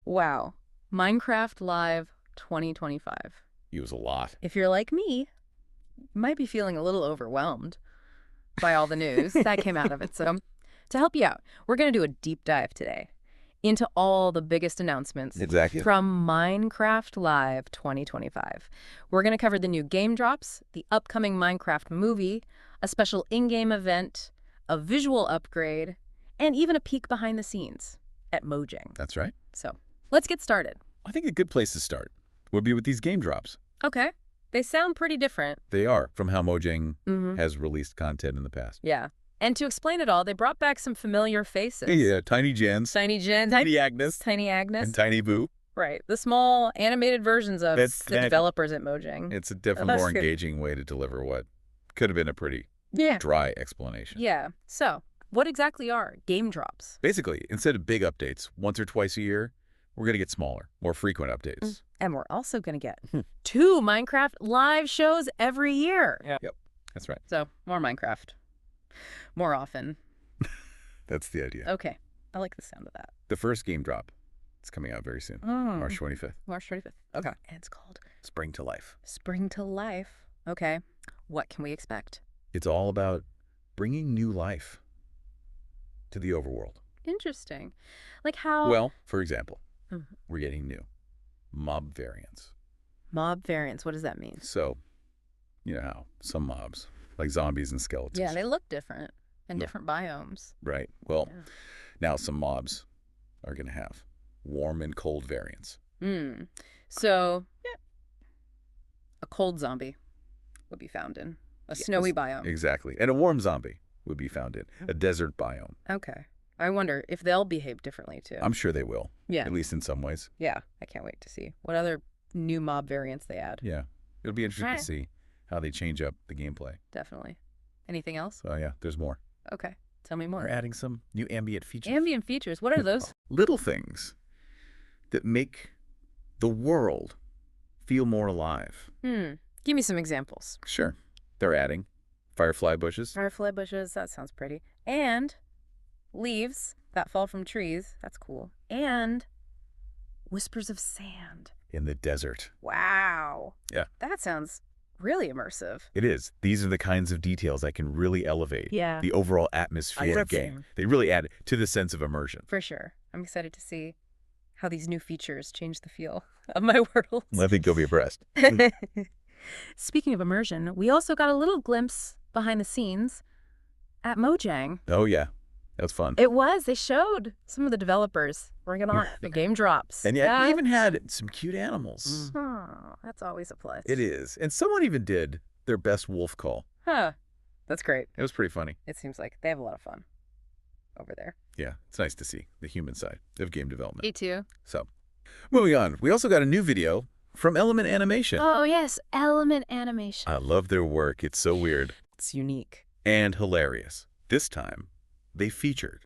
Wow. Minecraft Live 2025. It was a lot. If you're like me, you might be feeling a little overwhelmed by all the news that came out of it. So to help you out, we're going to do a deep dive today into all the biggest announcements Exactly. from Minecraft Live 2025. We're going to cover the new game drops, the upcoming Minecraft movie, a special in-game event, a visual upgrade, and even a peek behind the scenes at Mojang. That's right. So let's get started. I think a good place to start would be with these game drops. Okay. They sound pretty different. They are from how Mojang has released content in the past. Yeah. And to explain it all, they brought back some familiar faces. Yeah, Tiny Jens, Tiny Jen, Tiny Agnes, Tiny Agnes. and Tiny Boo. Right. The small animated versions of the developers at Mojang. It's a definitely more engaging way to deliver what could have been a pretty dry explanation. Yeah. So, what exactly are game drops? Basically, instead of big updates once or twice a year, we're going to get smaller, more frequent updates. And we're also going to get 2 Minecraft live shows every year. Yep, that's right. So, more Minecraft. More often. That's the idea. Okay. I like the sound of that. The first game drop is coming out very soon, March 25th. March 25th. Okay. And it's called Spring to Life. Spring to Life. Okay. What can we expect? It's all about bringing new life to the overworld. Interesting. Like how... Well, for example, we're getting new mob variants. Mob variants, what does that mean? So, you know how some mobs, like zombies and skeletons. Yeah, they look different in different biomes. Right. Well, now some mobs are going to have warm and cold variants. So, a cold zombie would be found in a snowy biome. Exactly. And a warm zombie would be found in a desert biome. Okay. I wonder if they'll behave differently, too. I'm sure they will. Yeah. At least in some ways. Yeah. I can't wait to see what other new mob variants they add. Yeah. It'll be interesting to see how they change up the gameplay. Definitely. Anything else? Oh, yeah. There's more. Okay. Tell me more. We're adding some new ambient features. Ambient features. What are those? Little things that make the world feel more alive. Give me some examples. Sure. They're adding firefly bushes. Firefly bushes. That sounds pretty. And leaves that fall from trees. That's cool. And whispers of sand. In the desert. Wow. Yeah. That sounds really immersive. It is. These are the kinds of details that can really elevate the overall atmosphere of the game. They really add to the sense of immersion. For sure. I'm excited to see how these new features change the feel of my world. I think you'll be abreast. Speaking of immersion, we also got a little glimpse behind the scenes at Mojang. Oh, yeah. That was fun. It was. They showed some of the developers working on the game drops. And yet we even had some cute animals. Oh, that's always a plus. It is. And someone even did their best wolf call. Huh. That's great. It was pretty funny. It seems like they have a lot of fun over there. Yeah, it's nice to see the human side of game development. Me too. So, moving on. We also got a new video from Element Animation. Oh, yes. Element Animation. I love their work. It's so weird. It's unique. And hilarious. This time, they featured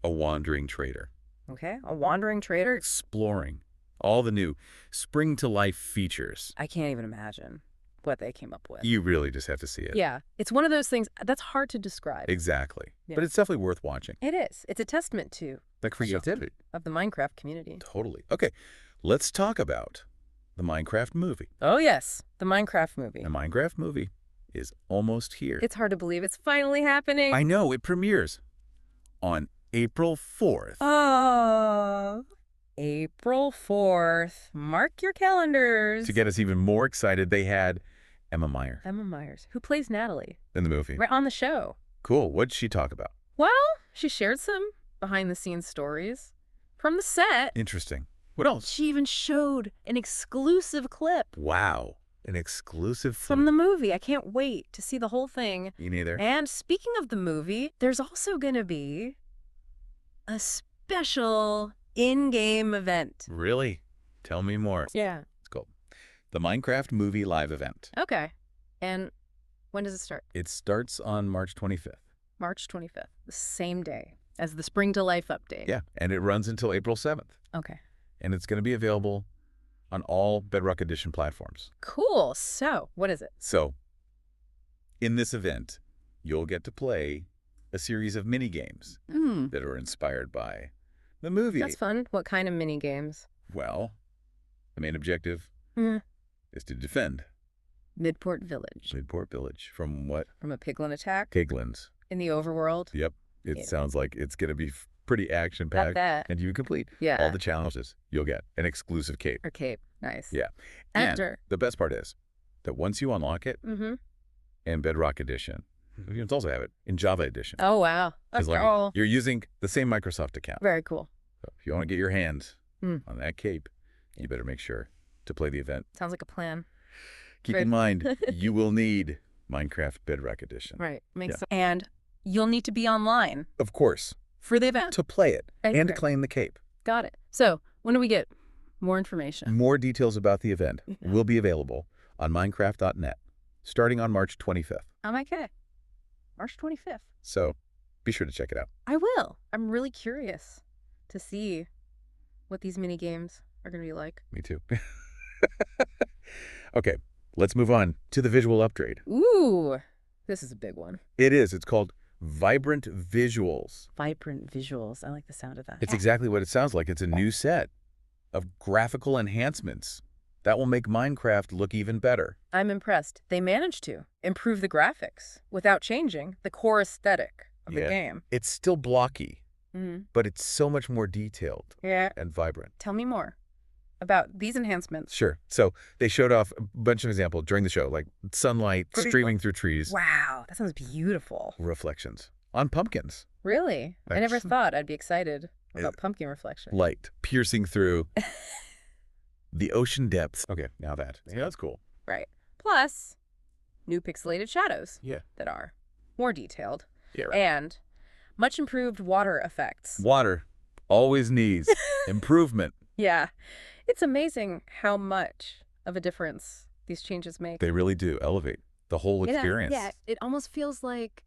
a wandering trader. Okay, a wandering trader. Exploring all the new Spring to Life features. I can't even imagine what they came up with. You really just have to see it. Yeah, it's one of those things that's hard to describe. Exactly. Yeah. But it's definitely worth watching. It is. It's a testament to the creativity of the Minecraft community. Totally. Okay, let's talk about the Minecraft movie. Oh, yes, the Minecraft movie. The Minecraft movie is almost here. It's hard to believe it's finally happening. I know. It premieres on April 4th. Oh, April 4th. Mark your calendars. To get us even more excited, they had Emma Myers. Emma Myers, who plays Natalie. In the movie. Right on the show. Cool. What did she talk about? Well, she shared some behind-the-scenes stories from the set. Interesting. What else? She even showed an exclusive clip. Wow. An exclusive from the movie. I can't wait to see the whole thing. Me neither. And speaking of the movie, there's also going to be a special in-game event. Really? Tell me more. Yeah. It's called the Minecraft Movie Live Event. Okay. And when does it start? It starts on March 25th. March 25th, the same day as the Spring to Life update. Yeah, and it runs until April 7th. Okay. And it's going to be available on all Bedrock Edition platforms. Cool. So, what is it? So, in this event, you'll get to play a series of mini games that are inspired by the movie. That's fun. What kind of mini games? Well, the main objective is to defend Midport Village. Midport Village from what? From a piglin attack? Piglins. In the overworld? Yep. It sounds like it's going to be pretty action-packed. And you complete all the challenges. You'll get an exclusive cape. Or cape. Nice. Yeah. And the best part is that once you unlock it in Bedrock Edition, you can also have it in Java Edition. Oh, wow. That's cool. You're using the same Microsoft account. Very cool. So if you want to get your hands on that cape, you better make sure to play the event. Sounds like a plan. Keep in mind, you will need Minecraft Bedrock Edition. Right. Makes sense. And you'll need to be online. Of course. For the event. To play it and to claim the cape. Got it. So when do we get more information? More details about the event will be available on Minecraft.net starting on March 25th. Okay. March 25th. So be sure to check it out. I will. I'm really curious to see what these mini games are going to be like. Me too. Okay, let's move on to the visual upgrade. Ooh, this is a big one. It is. It's called Vibrant Visuals. Vibrant Visuals. I like the sound of that. It's exactly what it sounds like. It's a new set of graphical enhancements that will make Minecraft look even better. I'm impressed. They managed to improve the graphics without changing the core aesthetic of the game. It's still blocky, but it's so much more detailed and vibrant. Tell me more about these enhancements. Sure. So they showed off a bunch of examples during the show, like sunlight streaming through trees. Wow, that sounds beautiful. Reflections on pumpkins. Really? I never thought I'd be excited about pumpkin reflection. Light piercing through the ocean depths. Okay, now that. Yeah, that's cool. Right. Plus, new pixelated shadows. Yeah. That are more detailed. Yeah, right. And much improved water effects. Water always needs improvement. Yeah. It's amazing how much of a difference these changes make. They really do elevate the whole experience. Yeah, it almost feels like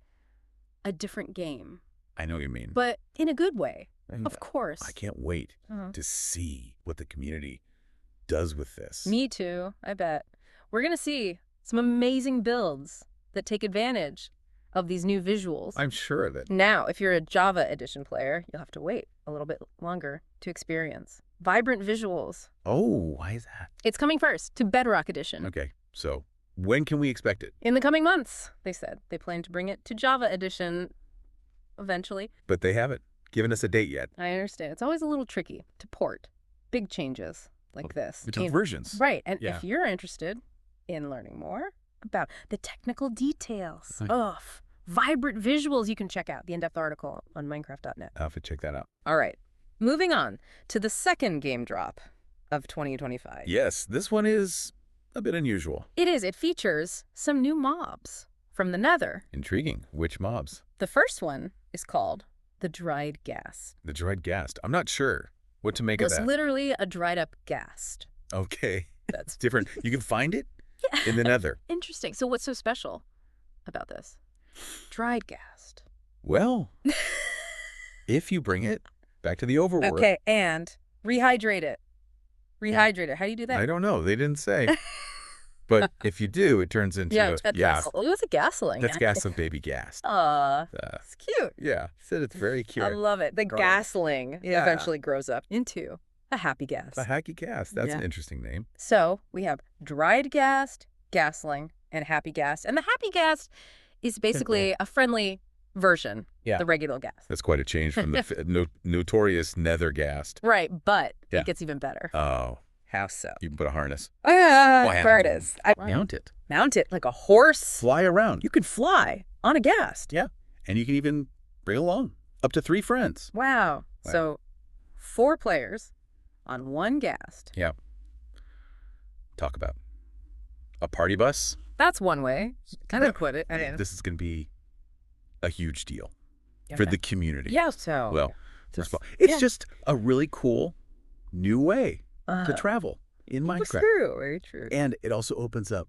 a different game. I know what you mean. But in a good way, of course. I can't wait to see what the community does with this. Me too, I bet. We're going to see some amazing builds that take advantage of these new visuals. I'm sure of it. Now, if you're a Java Edition player, you'll have to wait a little bit longer to experience Vibrant Visuals. Oh, why is that? It's coming first to Bedrock Edition. Okay, so when can we expect it? In the coming months, they said. They plan to bring it to Java Edition eventually. But they haven't given us a date yet. I understand. It's always a little tricky to port big changes like this. Between versions. Right. And if you're interested in learning more about the technical details of Vibrant Visuals, you can check out the in-depth article on Minecraft.net. I'll have to check that out. All right. Moving on to the second game drop of 2025. Yes, this one is a bit unusual. It is. It features some new mobs from the Nether. Intriguing. Which mobs? The first one is called the Dried Ghast. The Dried Ghast. I'm not sure what to make of that. It's literally a dried up ghast. Okay. That's different. You can find it in the Nether. Interesting. So what's so special about this? Dried ghast. Well, if you bring it back to the overworld. Okay, and rehydrate it. Rehydrate it. How do you do that? I don't know. They didn't say. But if you do, it turns into What's a Ghastling? That's Ghastling baby Ghast. It's cute. Yeah, said it's very cute. I love it. The Ghastling eventually grows up into a happy Ghast. A happy Ghast. That's an interesting name. So we have Dried Ghast, Ghastling, and Happy Ghast. And the Happy Ghast is basically a friendly version, the regular Ghast. That's quite a change from the notorious Nether Ghast. Right, but it gets even better. Oh. How so? You can put a harness. There it is. Mount it. Mount it like a horse. Fly around. You could fly on a Ghast. Yeah, and you can even bring along up to 3 friends. Wow. So 4 players on 1 Ghast. Yeah. Talk about a party bus. That's one way. Kind of put it. This is going to be a huge deal for the community. Yeah, so. Well, first of all, it's just a really cool new way to travel in Minecraft. True, very true. And it also opens up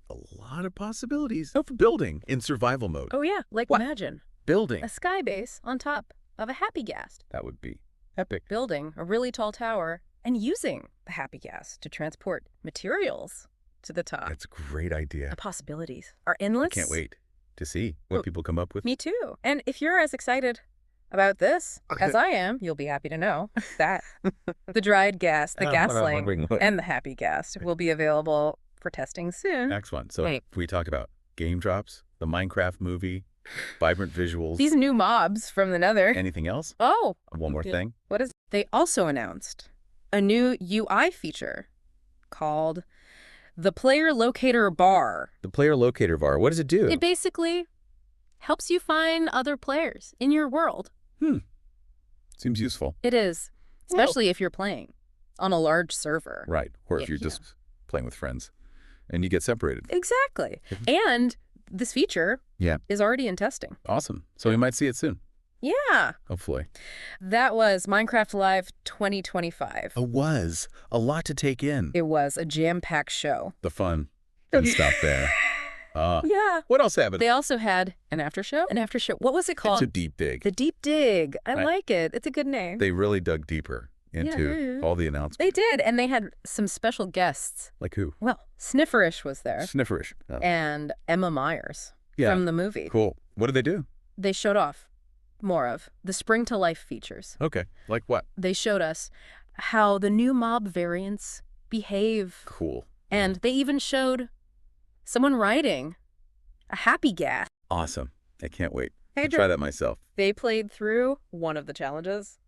a lot of possibilities of building in survival mode. Oh, yeah. Like, imagine building a sky base on top of a Happy Ghast. That would be epic. Building a really tall tower and using the Happy Ghast to transport materials to the top. That's a great idea. The possibilities are endless. I can't wait to see what people come up with. Me too. And if you're as excited about this, as I am, you'll be happy to know that the dried Ghast, the Ghastling, and the Happy Ghast will be available for testing soon. Excellent. So if we talk about game drops, the Minecraft movie, vibrant visuals. These new mobs from the Nether. Anything else? Oh. One more thing. What is? They also announced a new UI feature called the Player Locator Bar. The Player Locator Bar. What does it do? It basically helps you find other players in your world. Seems useful. It is, especially if you're playing on a large server. Right. Or if you're just playing with friends and you get separated. Exactly. And this feature is already in testing. Awesome. So we might see it soon. Yeah. Hopefully. That was Minecraft Live 2025. It was a lot to take in. It was a jam-packed show. The fun didn't stop there. Yeah. What else happened? They also had an after show. An after show. What was it called? It's a deep dig. The Deep Dig. I like it. It's a good name. They really dug deeper into all the announcements. They did, and they had some special guests. Like who? Well, Snifferish was there. Snifferish. Oh. And Emma Myers from the movie. Cool. What did they do? They showed off more of the Spring to Life features. Okay. Like what? They showed us how the new mob variants behave. Cool. And they even showed someone riding a Happy Ghast. Awesome. I can't wait. Hey, I'll try that myself. They played through one of the challenges